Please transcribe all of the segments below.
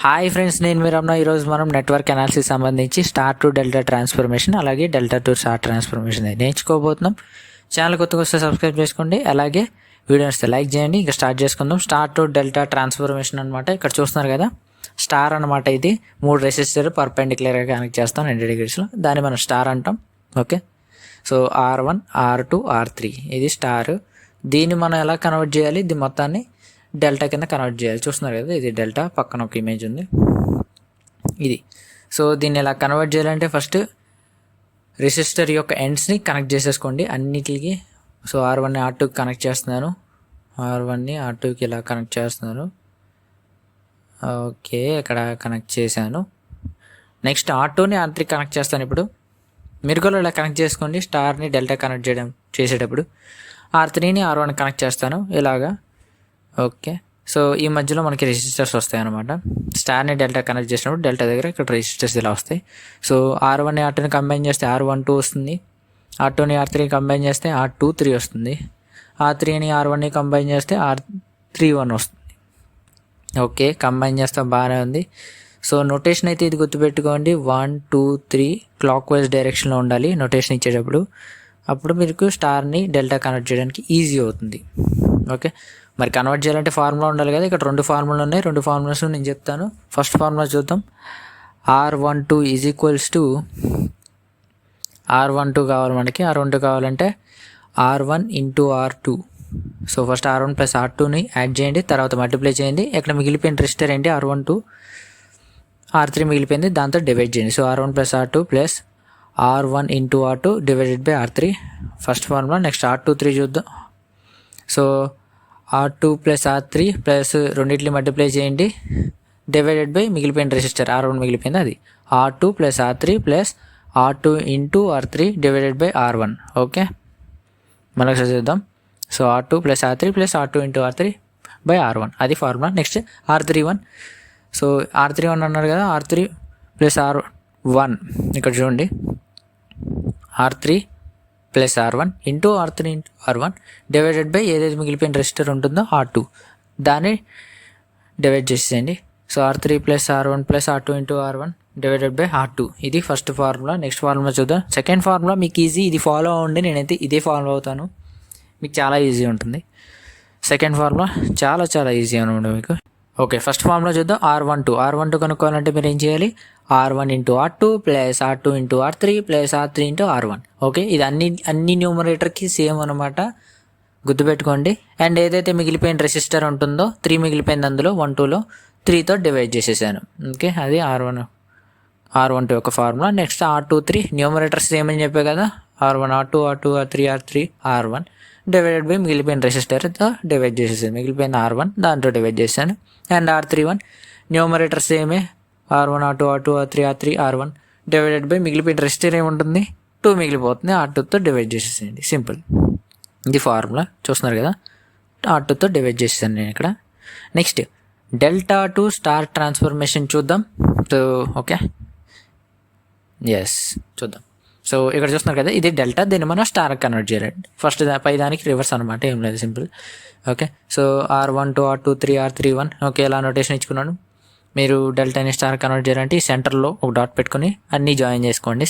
Hi friends, నేను మీరమ్మ. ఈరోజు మనం నెట్వర్క్ అనాలిసిస్ సంబంధించి స్టార్ టు డెల్టా ట్రాన్స్ఫర్మేషన్ అలాగే డెల్టా టు స్టార్ ట్రాన్స్ఫర్మేషన్ నేర్చుకోబోతున్నాం. ఛానల్ కొత్తగా వస్తే సబ్స్క్రైబ్ చేసుకోండి, అలాగే వీడియో వస్తే లైక్ చేయండి. ఇంకా స్టార్ట్ చేసుకుందాం. స్టార్ టు డెల్టా ట్రాన్స్ఫర్మేషన్ అనమాట. ఇక్కడ చూస్తున్నారు కదా, స్టార్ అనమాట. ఇది 3 రెసిస్టర్ పర్పెండిక్యులర్గా కనెక్ట్ చేస్తాం 90 డిగ్రీస్లో. దాన్ని మనం స్టార్ అంటాం. Okay, so R1, R2, R3 ఇది స్టార్. దీన్ని మనం ఎలా కన్వర్ట్ చేయాలి? ఇది మొత్తాన్ని డెల్టా కింద కన్వర్ట్ చేయాలి. చూస్తున్నారు కదా, ఇది డెల్టా, పక్కన ఒక ఇమేజ్ ఉంది ఇది. సో దీన్ని ఎలా కన్వర్ట్ చేయాలంటే ఫస్ట్ రెసిస్టర్ యొక్క ఎండ్స్ని కనెక్ట్ చేసేసుకోండి అన్నిటికి. సో R1ని R2కి కనెక్ట్ చేస్తున్నాను, R1ని R2కి ఇలా కనెక్ట్ చేస్తున్నాను. ఓకే, ఇక్కడ కనెక్ట్ చేశాను. నెక్స్ట్ R2ని R3కి కనెక్ట్ చేస్తాను. ఇప్పుడు మీరు కూడా ఇలా కనెక్ట్ చేసుకోండి. స్టార్ని డెల్టా కనెక్ట్ చేసేటప్పుడు R3ని R1కి కనెక్ట్ చేస్తాను ఇలాగా. ఓకే, సో ఈ మధ్యలో మనకి రెసిస్టర్స్ వస్తాయి అనమాట. స్టార్ని డెల్టా కనెక్ట్ చేసినప్పుడు డెల్టా దగ్గర ఇక్కడ రెసిస్టర్స్ ఇలా వస్తాయి. సో R1ని R2ని కంబైన్ చేస్తే R12 వస్తుంది, R2ని R3ని కంబైన్ చేస్తే R23 వస్తుంది, R3ని R1ని కంబైన్ చేస్తే R31 వస్తుంది. ఓకే, కంబైన్ చేస్తే బాగానే ఉంది. సో నొటేషన్ అయితే ఇది గుర్తుపెట్టుకోండి, 1, 2, 3 క్లాక్ వైజ్ డైరెక్షన్లో ఉండాలి నొటేషన్ ఇచ్చేటప్పుడు. అప్పుడు మీకు స్టార్ని డెల్టా కన్వర్ట్ చేయడానికి ఈజీ అవుతుంది. ఓకే, మరి కన్వర్ట్ చేయాలంటే ఫార్ములా ఉండాలి కదా. ఇక్కడ 2 ఫార్ములాలు ఉన్నాయి. 2 ఫార్ములాస్ నేను చెప్తాను. ఫస్ట్ ఫార్ములా చూద్దాం. R12 is equals to R12 కావాలి మనకి. R12 కావాలంటే R1 into R2. So first R1 plus R2ని యాడ్ చేయండి, తర్వాత మల్టిప్లై చేయండి. ఇక్కడ మిగిలిపోయిన రెసిస్టర్ ఏంటి? R12, R3 మిగిలిపోయింది, దాంతో డివైడ్ చేయండి. So R1 plus R2 plus R1 into R2 divided by R3 first formula. Next R23 చూద్దాం. So R2 plus R3 plus రెండింటిని మల్టిప్లై చేయండి, డివైడెడ్ బై మిగిలిపోయిన రెసిస్టర్ R1 మిగిలిపోయింది, అది R2 plus R3 plus R2 into R3 divided by R1. Okay, మనకు చూద్దాం. So R2 plus R3 plus R2 into R3 by R1, అది formula. Next R31. So R31 అన్నారు కదా, R3 plus R1 ఇక్కడ చూడండి, R3 plus R1 into R3 into R1 divided by ఏదైతే మిగిలిపోయిన resistor ఉంటుందో R2, దాన్ని డివైడ్ చేసేయండి. So R3 plus R1 plus R2 into R1 divided by R2, ఇది ఫస్ట్ ఫార్ములా. నెక్స్ట్ ఫార్ములా చూద్దాం. సెకండ్ ఫార్ములా మీకు ఈజీ, ఇది ఫాలో అవ్వండి. నేనైతే ఇదే ఫాలో అవుతాను, మీకు చాలా ఈజీ ఉంటుంది. సెకండ్ ఫార్ములా చాలా ఈజీ అనమాట మీకు. ఓకే, ఫస్ట్ ఫార్ములా చూద్దాం. R12 కనుక్కోవాలంటే మీరు ఏం చేయాలి? R1 into R2 plus R2 into R3 plus R3 into R1. Okay, ఇది అన్ని న్యూమరేటర్కి సేమ్ అనమాట, గుర్తుపెట్టుకోండి. అండ్ ఏదైతే మిగిలిపోయిన రెసిస్టర్ ఉంటుందో 3 మిగిలిపోయింది, అందులో 1, 2లో 3తో డివైడ్ చేసేసాను. ఓకే, అది R12 యొక్క formula. Next R23 numerator same అని చెప్పే కదా, R1 R2 R2 R3 R3 R1 divided by మిగిలిపోయిన రెసిస్టర్తో డివైడ్ చేసేసాను, మిగిలిపోయిన R1 దాంతో డివైడ్ చేశాను. అండ్ R31 న్యూమరేటర్ సేమే, R1 R2 R2 R3 R3 R1 divided by మిగిలిపోయిన రెసిస్టర్ ఏముంటుంది? 2 మిగిలిపోతుంది, R2తో డివైడ్ చేసేసేయండి. సింపుల్, ఇది ఫార్ములా. చూస్తున్నారు కదా, R2తో డివైడ్ చేసేసాను నేను ఇక్కడ. Next delta to star transformation చూద్దాం. సో ఓకే, ఎస్ చూద్దాం. సో ఇక్కడ చూస్తున్నారు కదా, ఇది డెల్టా, దీన్ని మనం స్టార్ కన్వర్ట్ చేయాలి. ఫస్ట్ పై దానికి రివర్స్ అనమాట, ఏం లేదు, simple. Okay, so R12 R2 3 R31. Okay, ఇలా నోటేషన్ ఇచ్చుకున్నాను. మీరు డెల్టాని స్టార్ కన్వర్ట్ చేయాలంటే ఈ సెంటర్లో ఒక డాట్ పెట్టుకొని అన్నీ జాయిన్ చేసుకోండి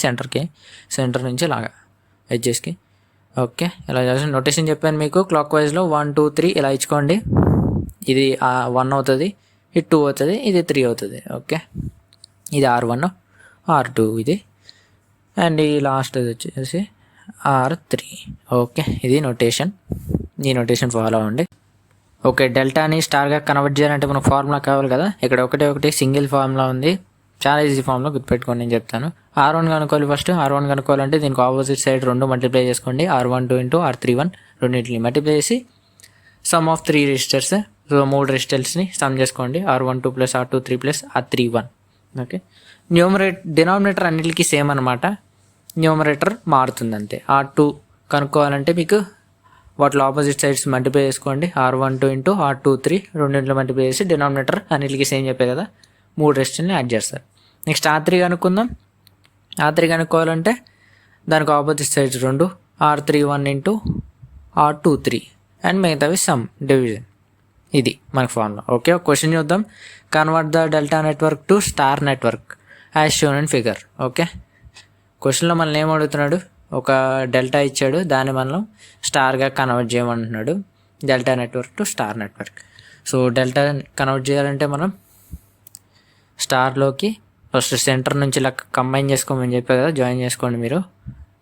సెంటర్ నుంచి లాగా ఎడ్జెస్కి. ఓకే, ఇలా చేసి నోటేషన్ చెప్పాను మీకు. క్లాక్ వైజ్లో 1, 2, 3 ఇలా ఇచ్చుకోండి. ఇది 1 అవుతుంది, ఇది 2 అవుతుంది, ఇది 3 అవుతుంది. ఓకే, ఇది R1 R2 ఇది, అండ్ ఈ లాస్ట్ వచ్చేసి R3. ఓకే, ఇది నోటేషన్, ఈ నోటేషన్ ఫాలో అవ్వండి. ఓకే, డెల్టాని స్టార్గా కన్వర్ట్ చేయాలంటే మనకు ఫార్ములా కావాలి కదా. ఇక్కడ ఒకటే సింగిల్ ఫార్ములా ఉంది, చాలా ఈజీ ఫార్ములా, గుర్తుపెట్టుకోండి. నేను చెప్తాను. R1 కనుక్కోవాలి. ఫస్ట్ R1 కనుక్కోవాలంటే దీనికి ఆపోజిట్ సైడ్ 2 మల్టిప్లై చేసుకోండి. R12 ఇంటూ R31 రెండింటిని మల్టిప్లై చేసి సమ్ ఆఫ్ 3 రెసిస్టర్స్, సో 3 రెసిస్టర్స్ని సమ్ చేసుకోండి. R12 plus R23 plus R31. Okay, denominator అన్నిటికీ సేమ్ అనమాట, న్యూమరేటర్ మారుతుంది అంతే. R2 కనుక్కోవాలంటే మీకు వాటిలో ఆపోజిట్ సైడ్స్ మల్టిప్లై చేసుకోండి. R12 ఇంటూ R23 రెండింటిలో మల్టిప్లై చేసి డినామినేటర్ అన్నిటికీ సేమ్ చెప్పే కదా, 3 రెసిస్టర్ని యాడ్ చేస్తారు. నెక్స్ట్ R3 కనుక్కుందాం. R3 కనుక్కోవాలంటే దానికి opposite sides 2, R31 into R23 and మిగతావి సమ్ డివిజన్. ఇది మనకు ఫార్ములా. ఓకే, ఒక క్వశ్చన్ చూద్దాం. Convert the delta network to star network as shown in figure. Okay, క్వశ్చన్లో మనల్ని ఏం అడుగుతున్నాడు, ఒక డెల్టా ఇచ్చాడు, దాన్ని మనం స్టార్గా కన్వర్ట్ చేయమంటున్నాడు. Delta network to star network. So delta convert చేయాలంటే మనం స్టార్లోకి ఫస్ట్ సెంటర్ నుంచి ఇలా కంబైన్ చేసుకోమని చెప్పా కదా, జాయిన్ చేసుకోండి మీరు.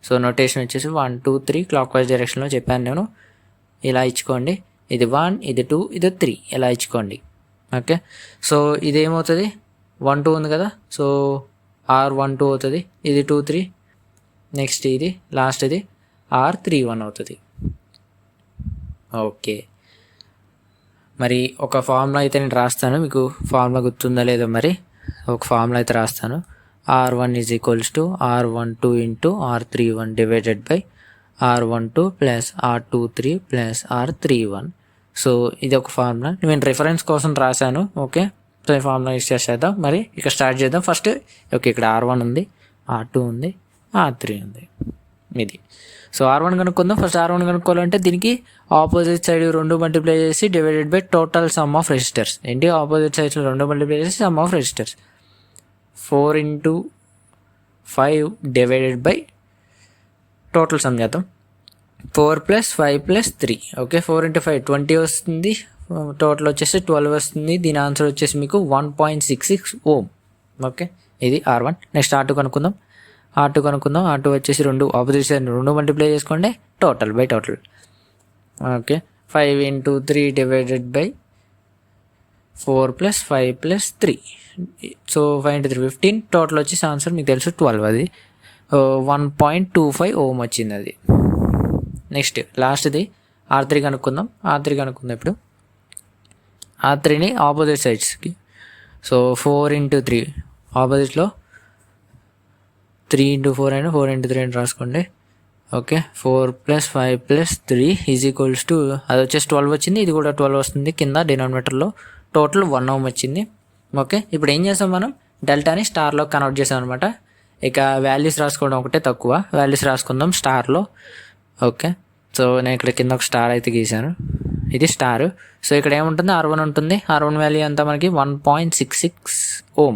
సో నోటేషన్ వచ్చేసి 1 2 3 క్లాక్ వైజ్ డైరెక్షన్లో చెప్పాను నేను. ఇలా ఇచ్చుకోండి, ఇది 1, ఇది 2, ఇది 3, ఇలా ఇచ్చుకోండి. ఓకే, సో ఇది ఏమవుతుంది, 1 2 ఉంది కదా, సో R12 అవుతుంది, ఇది 2 3, నెక్స్ట్ ఇది లాస్ట్, ఇది R31 అవుతుంది. ఓకే, మరి ఒక ఫార్ములా అయితే నేను రాస్తాను, మీకు ఫార్ములా గుర్తుందా లేదో మరి. ఒక ఫార్ములా అయితే రాస్తాను. R1 is equals to R12 into R31 divided by R12 plus R23 plus R31. So ఇది ఒక ఫార్ములా, నేను రిఫరెన్స్ కోసం రాశాను. ఓకే, సో ఈ ఫార్ములా యూస్ చేసేద్దాం. మరి ఇక స్టార్ట్ చేద్దాం. ఫస్ట్ ఓకే, ఇక్కడ R1 ఉంది, R2 ఉంది, R3 ఉంది, ఇది. సో R1 కనుక్కుందాం. ఫస్ట్ R1 కనుక్కోవాలంటే దీనికి ఆపోజిట్ సైడ్ 2 మల్టిప్లై చేసి divided by total some of resistors. ఏంటి, ఆపోజిట్ సైడ్స్లో 2 మల్టిప్లై చేసి sum of resistors. 4 into 5 divided by total some చేద్దాం. 4 + 5 + 3. ఓకే, 4 into 5 20 వస్తుంది, టోటల్ వచ్చేసి 12 వస్తుంది. దీని ఆన్సర్ వచ్చేసి మీకు 1.66 ఓం. ఓకే, ఇది R1. నెక్స్ట్ R2 కనుక్కుందాం. R2 వచ్చేసి 2 ఆపోజిట్ సైడ్ 2 మల్టిప్లై చేసుకోండి, total by total. Okay, 5 into 3 divided by 4 + 5 + 3. So 5 into 3 15, total వచ్చేసి ఆన్సర్ మీకు తెలుసు 12. అది 1.25 ఓం వచ్చింది అది. నెక్స్ట్ లాస్ట్ది R3 కనుక్కుందాం. ఇప్పుడు R3ని ఆపోజిట్ సైడ్స్కి, సో 4 into 3 ఆపోజిట్లో 3 into 4 అయినా 4 into 3 అని రాసుకోండి. ఓకే, 4 + 5 + 3 ఈజ్ ఈక్వల్స్ టు, అది వచ్చేసి 12 వచ్చింది, ఇది కూడా 12 వస్తుంది కింద డినామినేటర్లో. టోటల్ 1 ఓం వచ్చింది. ఓకే, ఇప్పుడు ఏం చేస్తాం, మనం డెల్టాని స్టార్లో కన్వర్ట్ చేసాం అనమాట. ఇక వాల్యూస్ రాసుకోవడం ఒకటే తక్కువ, వాల్యూస్ రాసుకుందాం స్టార్లో. ఓకే, సో నేను ఇక్కడ కింద ఒక స్టార్ అయితే గీసాను, ఇది స్టార్. సో ఇక్కడ ఏముంటుంది, R1 ఉంటుంది. R1 వాల్యూ అంతా మనకి 1.66 ఓం.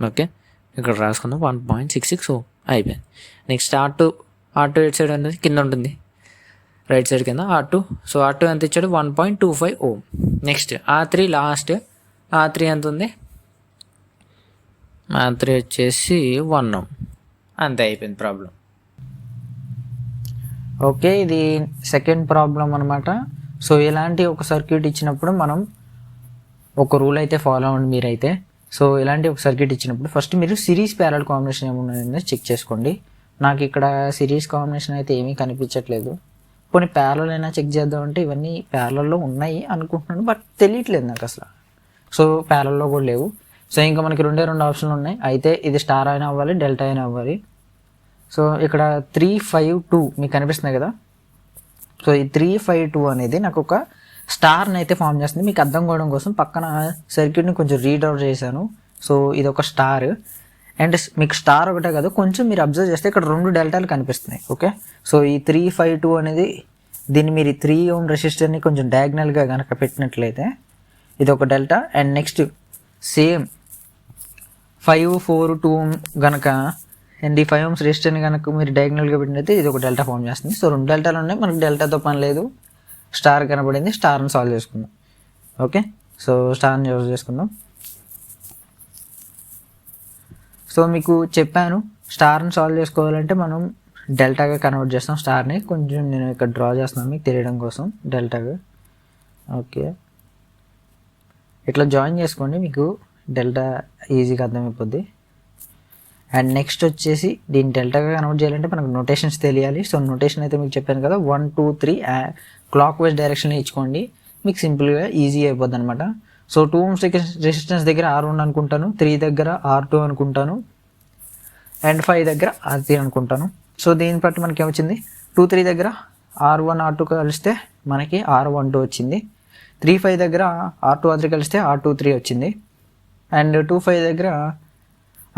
ఓకే, ఇక్కడ రాసుకుందాం 1.66 ఓం అయిపోయింది. నెక్స్ట్ R2 ఇటు సైడ్ అనేది కింద ఉంటుంది, రైట్ సైడ్ కింద R2. సో R2 ఎంత ఇచ్చాడు, 1.25 ఓం. నెక్స్ట్ R3 లాస్ట్, R3 ఎంత ఉంది, R3 వచ్చేసి 1 ఓం. అంతే, అయిపోయింది ప్రాబ్లం. ఓకే, ఇది సెకండ్ ప్రాబ్లం అనమాట. సో ఇలాంటి ఒక సర్క్యూట్ ఇచ్చినప్పుడు మనం ఒక రూల్ అయితే ఫాలో అవ్వండి మీరైతే. సో ఇలాంటి ఒక సర్క్యూట్ ఇచ్చినప్పుడు ఫస్ట్ మీరు సిరీస్ ప్యారలల్ కాంబినేషన్ ఏమున్నదో చెక్ చేసుకోండి. నాకు ఇక్కడ సిరీస్ కాంబినేషన్ అయితే ఏమీ కనిపించట్లేదు. కొన్ని ప్యారలల్ అయినా చెక్ చేద్దామంటే ఇవన్నీ ప్యారలల్లో ఉన్నాయి అనుకుంటున్నాను, బట్ తెలియట్లేదు నాకు అసలు. సో ప్యారలల్లో కూడా లేవు. సో ఇంకా మనకి 2 ఆప్షన్లు ఉన్నాయి. అయితే ఇది స్టార్ అయినా అవ్వాలి, డెల్టా అయినా అవ్వాలి. సో ఇక్కడ 352 మీకు కనిపిస్తుంది కదా. సో ఈ 352 అనేది నాకు ఒక స్టార్ని అయితే ఫామ్ చేస్తుంది. మీకు అర్థం కావడం కోసం పక్కన సర్క్యూట్ని కొంచెం రీడ్ అవుట్ చేశాను. సో ఇది ఒక స్టార్, అండ్ మీకు స్టార్ ఒకటే కాదు, కొంచెం మీరు అబ్జర్వ్ చేస్తే ఇక్కడ 2 డెల్టాలు కనిపిస్తున్నాయి. ఓకే, సో ఈ 352 అనేది, దీన్ని మీరు 3 ఓం రెసిస్టర్ని కొంచెం డయాగ్నల్గా కనుక పెట్టినట్లయితే ఇది ఒక డెల్టా. అండ్ నెక్స్ట్ సేమ్ 5 4 2 కనుక, అండ్ ఈ 5 ఓమ్స్ రెసిస్టర్ని కనుక మీరు డయాగ్నల్గా పెట్టినట్లయితే ఇది ఒక డెల్టా ఫామ్ చేస్తుంది. సో 2 డెల్టాలు ఉన్నాయి, మనకు డెల్టాతో పని లేదు. స్టార్ కనబడింది, స్టార్ని సాల్వ్ చేసుకుందాం. ఓకే, సో స్టార్ని యూజ్ చేసుకుందాం. సో మీకు చెప్పాను, స్టార్ని సాల్వ్ చేసుకోవాలంటే మనం డెల్టాగా కన్వర్ట్ చేస్తాం స్టార్ని. కొంచెం నేను ఇక్కడ డ్రా చేస్తున్నాను మీకు తెలియడం కోసం డెల్టాగా. ఓకే, ఇట్లా జాయిన్ చేసుకోండి, మీకు డెల్టా ఈజీగా అర్థమైపోద్ది. అండ్ నెక్స్ట్ వచ్చేసి దీన్ని డెల్టాగా కన్వర్ట్ చేయాలంటే మనకు నోటేషన్స్ తెలియాలి. సో నోటేషన్ అయితే మీకు చెప్పాను కదా, 1 2 3 క్లాక్ వైజ్ డైరెక్షన్లో ఇచ్చుకోండి, మీకు సింపుల్గా ఈజీ అయిపోద్ది అనమాట. సో 2 ఓమ్స్ రెసిస్టెన్స్ దగ్గర R1 అనుకుంటాను, 3 దగ్గర R2 అనుకుంటాను, అండ్ 5 దగ్గర R3 అనుకుంటాను. సో దీన్ని బట్టి మనకి ఏమొచ్చింది, 2 3 దగ్గర R1 R2 కలిస్తే మనకి R12 వచ్చింది. 3 5 దగ్గర R2 R3 కలిస్తే R23 వచ్చింది. అండ్ 2 5 దగ్గర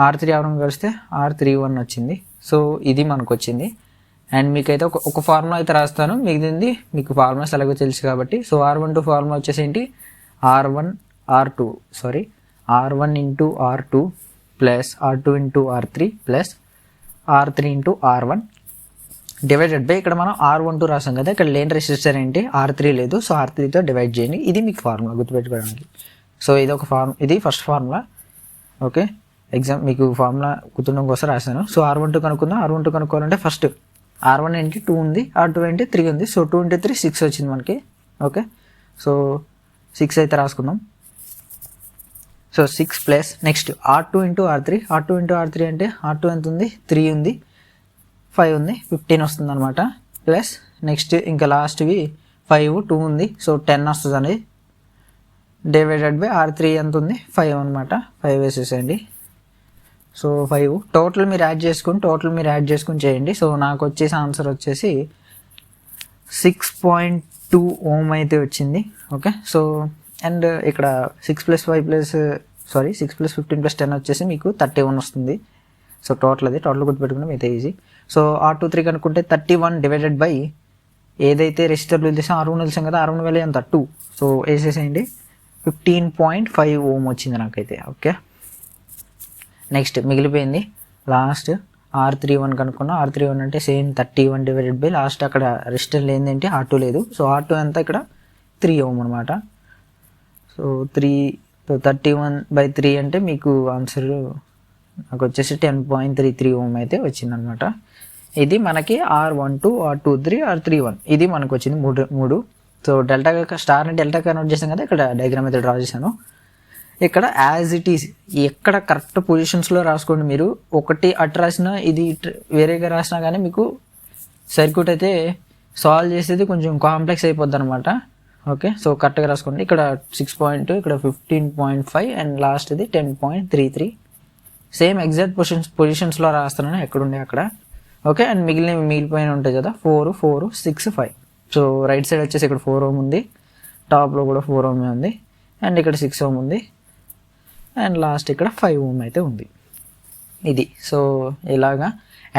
R3 R1 కలిస్తే R31 వచ్చింది. సో ఇది మనకు వచ్చింది. అండ్ మీకైతే ఒక ఫార్ములా అయితే రాస్తాను, మిగిలింది మీకు ఫార్ములాస్ ఎలాగో తెలుసు కాబట్టి. సో R12 ఫార్ములా వచ్చేసి ఏంటి, R1 into R2 plus R2 into R3 plus R3 into R1 divided by ఇక్కడ మనం R12 రాసాం కదా, ఇక్కడ లేని రెసిస్టర్ ఏంటి R3 లేదు, సో R3తో డివైడ్ చేయండి. ఇది మీకు ఫార్ములా గుర్తుపెట్టుకోవడానికి. సో ఇది ఒక ఇది ఫస్ట్ ఫార్ములా. ఓకే, ఎగ్జామ్ మీకు ఫార్ములా గుర్తుండడం కోసం రాశాను. సో R12 కనుక్కుందాం. R12 కనుక్కోవాలంటే ఫస్ట్ R1 ఏంటి 2 ఉంది, R2 ఏంటి 3 ఉంది. సో 2 into 3 6 వచ్చింది మనకి. ఓకే, సో 6 అయితే రాసుకుందాం. So 6 plus next R2 into R3 అంటే R2 ఎంత ఉంది 3 ఉంది, 5 ఉంది, 15 వస్తుంది అనమాట. ప్లస్ నెక్స్ట్ ఇంకా లాస్ట్వి 5 2 ఉంది, సో 10 వస్తుంది అండి. డివైడెడ్ బై R3 ఎంత ఉంది 5 అనమాట. 5 వేసేసేయండి. సో 5 టోటల్ మీరు యాడ్ చేసుకుని చేయండి. సో నాకు వచ్చేసి ఆన్సర్ వచ్చేసి 6.2 ఓమ్ అయితే వచ్చింది. ఓకే, సో అండ్ ఇక్కడ 6 + 15 + 10 వచ్చేసి మీకు 31 వస్తుంది. సో టోటల్ గుర్తుపెట్టుకున్నాం అయితే ఈజీ. సో R23 కనుక్కుంటే 31 డివైడెడ్ బై ఏదైతే రెసిస్టర్లు తెలిసాం R1 తెలిసాం కదా, R1 వాల్యూ ఎంత 2, సో వేసేసేయండి. 15.5 ఓమ్ వచ్చింది నాకైతే. ఓకే, నెక్స్ట్ మిగిలిపోయింది లాస్ట్ R31 కనుక్కున్నాం. R31 అంటే సేమ్ 31 డివైడెడ్ బై లాస్ట్ అక్కడ రెసిస్టర్ లేదేంటి R2 లేదు, సో R2 ఎంత ఇక్కడ 3 ఓమ్ అనమాట. సో 31/3 అంటే మీకు ఆన్సర్ నాకు వచ్చేసి 10.33 ఓమ్ అయితే వచ్చిందనమాట. ఇది మనకి R12 R23 R31 ఇది మనకు వచ్చింది మూడు. సో స్టార్ని డెల్టా కన్వర్ట్ చేసాం కదా, ఇక్కడ డయాగ్రామ్ అయితే డ్రా చేశాను. ఇక్కడ యాజ్ ఇట్ ఈస్ ఎక్కడ కరెక్ట్ పొజిషన్స్లో రాసుకోండి. మీరు ఒకటి అటు రాసినా ఇది వేరేగా రాసినా కానీ మీకు సర్క్యూట్ అయితే సాల్వ్ చేసేది కొంచెం కాంప్లెక్స్ అయిపోద్ది అనమాట. ఓకే, సో కరెక్ట్గా రాసుకోండి. ఇక్కడ 6 ఇక్కడ 15.5 అండ్ లాస్ట్ ఇది 10.33 సేమ్ ఎగ్జాక్ట్ పొజిషన్స్లో రాస్తున్నాను ఎక్కడుండే అక్కడ. ఓకే, అండ్ మిగిలిపోయిన ఉంటాయి కదా 4 4 6 5. సో రైట్ సైడ్ వచ్చేసి ఇక్కడ 4 ఓమ్ ఉంది, టాప్లో కూడా 4 ఓమ్ ఉంది, అండ్ ఇక్కడ 6 ఓమ్ ఉంది, అండ్ లాస్ట్ ఇక్కడ 5 ఓమ్ అయితే ఉంది. ఇది సో ఇలాగా.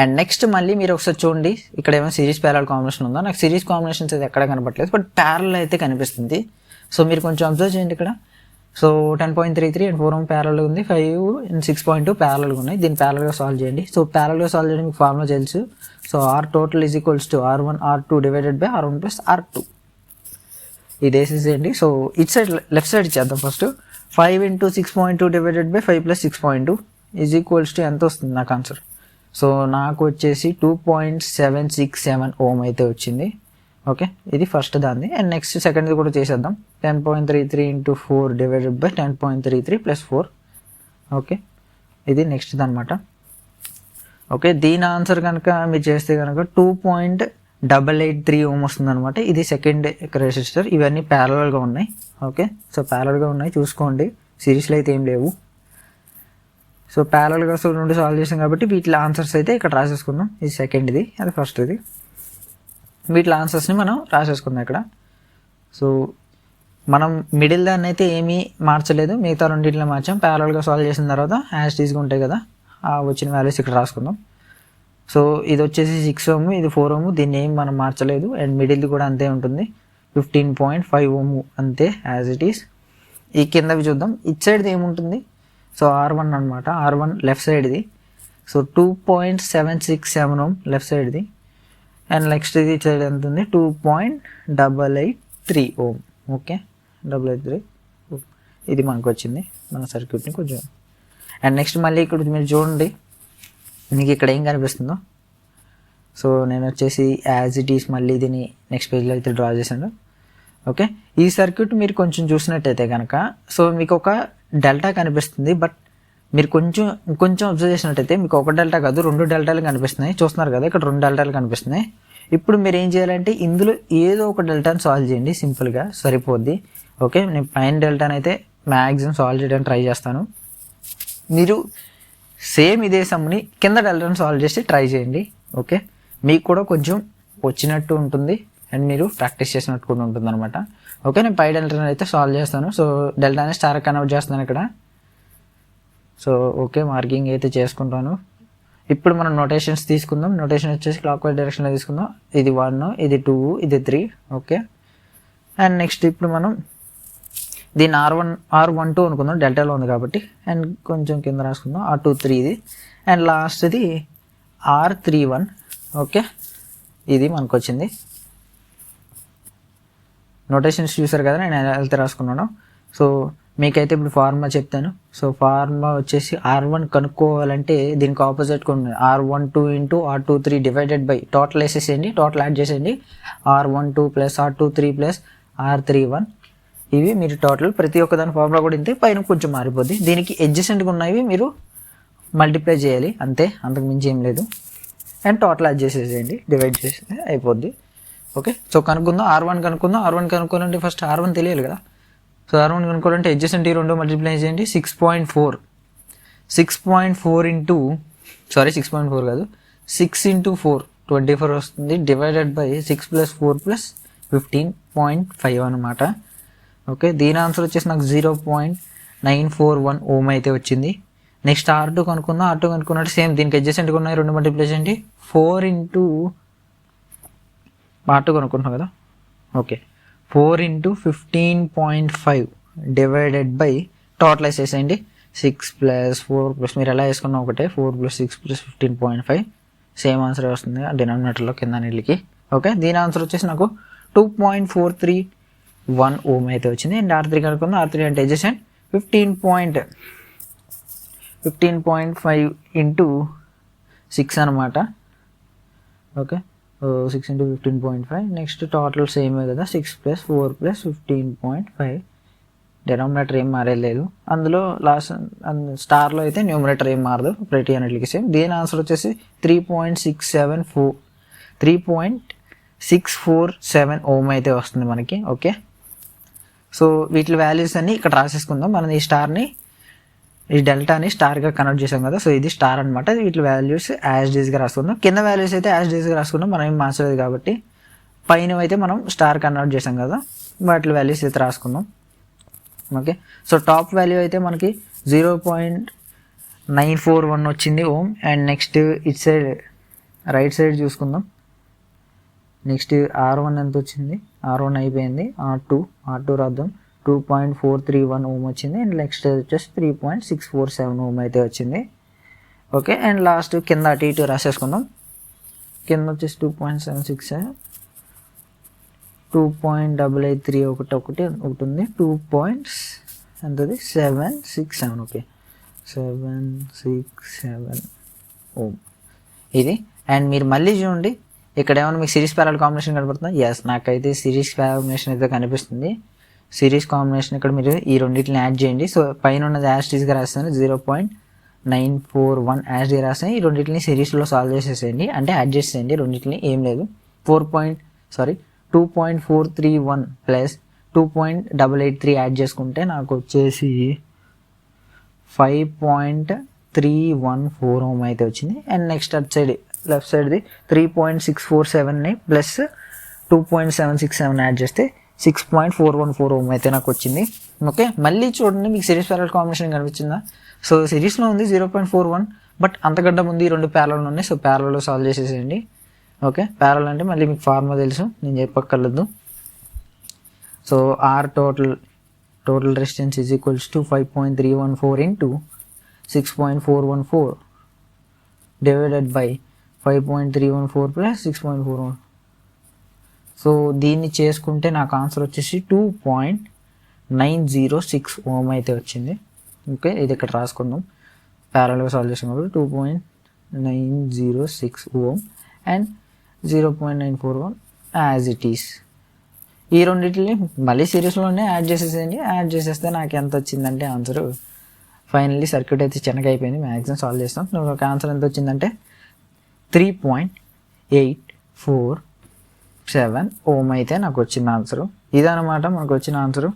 అండ్ నెక్స్ట్ మళ్ళీ మీరు ఒకసారి చూడండి, ఇక్కడ ఏమైనా సిరీస్ ప్యారల్ కాంబినేషన్ ఉందా. నాకు సిరీస్ కాంబినేషన్స్ అయితే ఎక్కడ కనపట్లేదు, బట్ ప్యారల్ అయితే కనిపిస్తుంది. సో మీరు కొంచెం అబ్జర్వ్ చేయండి ఇక్కడ. సో 10.33 అండ్ 4 ఓమ్ ప్యారల్ ఉంది, 5 అండ్ 6.2 ప్యారల్గా ఉన్నాయి. దీన్ని ప్యారల్గా సాల్వ్ చేయండి. సో ప్యారల్గా సాల్వ్ చేయడానికి మీకు ఫార్ములా తెలుసు. So R total is equals to R1 R2 divided by R1 plus R2 ఇది వేసేసేయండి. So it side left side ఇచ్చేద్దాం first. 5 into 6.2 divided by 5 + 6.2 is equals to ఎంత వస్తుంది నాకు ఆన్సర్. సో నాకు వచ్చేసి 2.767 ఓమ్ అయితే వచ్చింది. ఓకే, ఇది ఫస్ట్ దాన్ని. అండ్ నెక్స్ట్ సెకండ్ది కూడా చేసేద్దాం. 10.33 into 4 డివైడెడ్ బై 10.33 + 4. ఓకే, ఇది నెక్స్ట్ అనమాట. ఓకే, దీని ఆన్సర్ కనుక మీరు చేస్తే కనుక 2.883 ఓమ్ వస్తుంది అనమాట. ఇది సెకండ్ రెసిస్టర్. ఇవన్నీ ప్యారలల్గా ఉన్నాయి. ఓకే, సో ప్యారలల్గా ఉన్నాయి చూసుకోండి, సిరీస్లో అయితే ఏం లేవు. సో ప్యారలల్గా రెండు సాల్వ్ చేసాం కాబట్టి వీటి ఆన్సర్స్ అయితే ఇక్కడ రాసేసుకుందాం. ఇది సెకండ్ది, అది ఫస్ట్ది. వీటి ఆన్సర్స్ని మనం రాసేసుకుందాం ఇక్కడ. సో మనం మిడిల్ దాన్ని అయితే ఏమీ మార్చలేదు, మిగతా రెండింటిలో మార్చాం. ప్యారలల్గా సాల్వ్ చేసిన తర్వాత యాజ్ టీజ్గా ఉంటాయి కదా, వచ్చిన వాల్యూస్ ఇక్కడ రాసుకుందాం. సో ఇది వచ్చేసి 6 ఓము, ఇది 4 ఓము, దీన్ని ఏం మనం మార్చలేదు. అండ్ మిడిల్ది కూడా అంతే ఉంటుంది, 15.5 ఓము అంతే యాజ్ ఇట్ ఈస్. ఈ కిందవి చూద్దాం. ఇట్ సైడ్ది ఏముంటుంది. సో R1 అనమాట, R1 లెఫ్ట్ సైడ్ది. సో 2.767 ఓమ్ లెఫ్ట్ సైడ్ది. అండ్ నెక్స్ట్ ఇది ఇట్ సైడ్ ఎంత ఉంది 2.883 ఓమ్. ఓకే, 883 ఇది మనకు వచ్చింది మన సర్క్యూట్ని కొంచెం. అండ్ నెక్స్ట్ మళ్ళీ ఇక్కడ మీరు చూడండి, మీకు ఇక్కడ ఏం కనిపిస్తుందో. సో నేను వచ్చేసి యాజ్ ఇట్ ఈస్ మళ్ళీ దీన్ని నెక్స్ట్ పేజ్లో అయితే డ్రా చేశాను. ఓకే, ఈ సర్క్యూట్ మీరు కొంచెం చూసినట్టయితే కనుక సో మీకు ఒక డెల్టా కనిపిస్తుంది. బట్ మీరు కొంచెం అబ్జర్వ్ చేసినట్టయితే మీకు ఒక డెల్టా కాదు 2 డెల్టాలు కనిపిస్తున్నాయి. చూస్తున్నారు కదా, ఇక్కడ 2 డెల్టాలు కనిపిస్తున్నాయి. ఇప్పుడు మీరు ఏం చేయాలంటే ఇందులో ఏదో ఒక డెల్టాని సాల్వ్ చేయండి, సింపుల్గా సరిపోద్ది. ఓకే, నేను పైన డెల్టాని అయితే మ్యాక్సిమం సాల్వ్ చేయడానికి ట్రై చేస్తాను. మీరు సేమ్ ఇదే సమ్ని కింద డెల్టాని సాల్వ్ చేసి ట్రై చేయండి. ఓకే, మీకు కూడా కొంచెం వచ్చినట్టు ఉంటుంది అండ్ మీరు ప్రాక్టీస్ చేసినట్టు కూడా ఉంటుంది అనమాట. ఓకే, నేను పై డెల్టాని అయితే సాల్వ్ చేస్తాను. సో డెల్టాని స్టార్ కన్వర్ట్ చేస్తున్నాను ఇక్కడ. సో ఓకే, మార్కింగ్ అయితే చేసుకుంటాను. ఇప్పుడు మనం నోటేషన్స్ తీసుకుందాం. నోటేషన్ వచ్చేసి క్లాక్ వైజ్ డైరెక్షన్లో తీసుకుందాం. ఇది 1, ఇది 2, ఇది 3. ఓకే, అండ్ నెక్స్ట్ ఇప్పుడు మనం దీన్ని R12 అనుకుందాం, డెల్టాలో ఉంది కాబట్టి. అండ్ కొంచెం కింద రాసుకుందాం R23 ఇది. And లాస్ట్ది R31. ఓకే, ఇది మనకు వచ్చింది. నోటేషన్స్ చూసారు కదా, నేను వెళ్తే రాసుకున్నాను. సో మీకైతే ఇప్పుడు ఫార్ములా చెప్తాను. సో ఫార్ములా వచ్చేసి R1 కనుక్కోవాలంటే దీనికి ఆపోజిట్గా ఉంది. R12 into R23 divided by total వేసేసేయండి, టోటల్ యాడ్ చేసేయండి. R12 plus R23 plus R31, ఇవి మీరు టోటల్ ప్రతి ఒక్క దాని ఫార్ములా కూడా ఇంతే, పైన కొంచెం మారిపోద్ది. దీనికి అడ్జసెంట్గా ఉన్నవి మీరు మల్టిప్లై చేయాలి అంతే, అంతకు మించి ఏం లేదు. అండ్ టోటల్ యాడ్ చేసేసేయండి, డివైడ్ చేస్తే అయిపోద్ది. ఓకే, సో కనుక్కుందాం. R1 కనుక్కుందాం. R1 కనుక్కోవాలంటే ఫస్ట్ R1 తెలియాలి కదా. సో R1 కనుక్కోవాలంటే అడ్జసెంట్ ఈ రెండు మల్టిప్లై చేయండి. 6.4 ఇంటూ 6.4 కాదు, 6 ఇంటూ 4 24 వస్తుంది. డివైడెడ్ బై 6 + 4 + 15.5 అనమాట. ఓకే, దీని ఆన్సర్ వచ్చేసి నాకు 0.941 ఓమ్ అయితే వచ్చింది. నెక్స్ట్ R2 కనుక్కుందాం. R2 కనుక్కున్నట్టు సేమ్ దీనికి అడ్జసెంట్గా ఉన్నాయి, రెండు మల్టిప్లై చేయండి. 4 ఇంటూ R2 కనుక్కుంటున్నాం కదా. Okay, 4 into 15.5 divided by total వేసేసేయండి. 6 + 4 + మీరు ఎలా వేసుకున్నా ఒకటే, 4 + 6 + 15.5 సేమ్ ఆన్సర్ వస్తుంది డినామినేటర్లో కింద నీళ్ళకి. ఓకే, దీని ఆన్సర్ వచ్చేసి నాకు 2.431 ఓమ్ అయితే వచ్చింది. అండ్ R3 కనుక్కుందాం. R3 అంటే అడ్జసెంట్ 15.5 ఇంటూ 6 అనమాట. Okay, 6 into 15.5. నెక్స్ట్ టోటల్ సేమే కదా, 6 + 4 + 15.5. డినామినేటర్ ఏం మారేలేదు అందులో. లాస్ట్ స్టార్లో అయితే న్యూమరేటర్ ఏం మారదు, ప్రతి అన్నిటికి సేమ్. దీని ఆన్సర్ వచ్చేసి 3.647 ఓమ్ అయితే వస్తుంది మనకి. ఓకే, సో వీటి వాల్యూస్ అన్ని ఇక్కడ రాసేసుకుందాం. మనం ఈ స్టార్ని, ఈ డెల్టాని స్టార్గా కన్వర్ట్ చేసాం కదా. సో ఇది స్టార్ అనమాట. వీటి వాల్యూస్ యాజ్ డీస్గా రాసుకుందాం. కింద వాల్యూస్ అయితే యాజ్ డీస్గా రాసుకుందాం, మనం ఏం మార్చలేదు కాబట్టి. పైన అయితే మనం స్టార్ కన్వర్ట్ చేసాం కదా, వాటి వాల్యూస్ అయితే రాసుకుందాం. ఓకే, సో టాప్ వాల్యూ అయితే మనకి 0.941 వచ్చింది ohm. And next it side right side చూసుకుందాం. నెక్స్ట్ R1 ఎంత వచ్చింది, R1 అయిపోయింది. R2 రాద్దాం. 2.431 ఓమ్ వచ్చింది. అండ్ నెక్స్ట్ వచ్చేసి 3.647 ఓమ్ అయితే వచ్చింది. ఓకే, అండ్ లాస్ట్ కింద అటు ఇటు రాసేసుకుందాం. కింద వచ్చేసి 2.767, 2.883 ఒకటి ఉంది. 2.767. ఓకే, 767 ఓమ్ ఇది. అండ్ మీరు మళ్ళీ చూడండి, ఇక్కడ ఏమైనా మీకు సిరీస్ ప్యారల్ కాంబినేషన్ కనబడుతుందా? ఎస్, నాకైతే సిరీస్ కాంబినేషన్ అయితే కనిపిస్తుంది. సిరీస్ కాంబినేషన్ ఇక్కడ మీరు ఈ రెండింటిని యాడ్ చేయండి. సో పైన ఉన్నది యాజ్ టీస్గా రాస్తాను, 0.941 యాజ్ టీ రాస్తాను. ఈ రెండింటిని సిరీస్లో సాల్వ్ చేసేసేయండి, అంటే యాడ్ చేసేయండి రెండింటిని, ఏం లేదు. 2.431 ప్లస్ 2.883 యాడ్ చేసుకుంటే నాకు వచ్చేసి 5.314 ఓమ్ అయితే వచ్చింది. అండ్ నెక్స్ట్ అటు సైడ్ లెఫ్ట్ సైడ్ది 3.647 ప్లస్ 2.767 యాడ్ చేస్తే 6.414 ఓమ్ అయితే నాకు వచ్చింది. ఓకే, మళ్ళీ చూడండి, మీకు సిరీస్ ప్యారల్ కాంబినేషన్ కనిపించిందా? సో సిరీస్లో ఉంది 0.41, బట్ అంతకంటే ముందు ఈ రెండు ప్యారల్ ఉన్నాయి. సో ప్యారల్లో సాల్వ్ చేసేసేయండి. ఓకే, ప్యారల్ అంటే మళ్ళీ మీకు ఫార్ములా తెలుసు, నేను చెప్పక్కర్లేదు. So R total resistance is equals to 5.314 into 6.414 divided by 5.314 plus 6.41. So దీన్ని చేసుకుంటే నాకు ఆన్సర్ వచ్చేసి 2.906 ఓమ్ అయితే వచ్చింది. ఓకే, ఇది ఇక్కడ రాసుకుందాం. ప్యారల్గా సాల్వ్ చేసాం కాబట్టి 2.906 ohm and 0.941 as it is. ఈ రెండింటిని మళ్ళీ సిరీస్లోనే యాడ్ చేసేసేయండి. యాడ్ చేసేస్తే నాకు ఎంత వచ్చిందంటే ఆన్సర్, ఫైనల్లీ సర్క్యూట్ అయితే చిన్నగా అయిపోయింది, మ్యాక్సిమం సాల్వ్ చేస్తాం. ఒక ఆన్సర్ ఎంత వచ్చిందంటే 3.847 ఓమ్ అయితే నాకు వచ్చిన ఆన్సరు. ఇదనమాట మనకు వచ్చిన ఆన్సరు.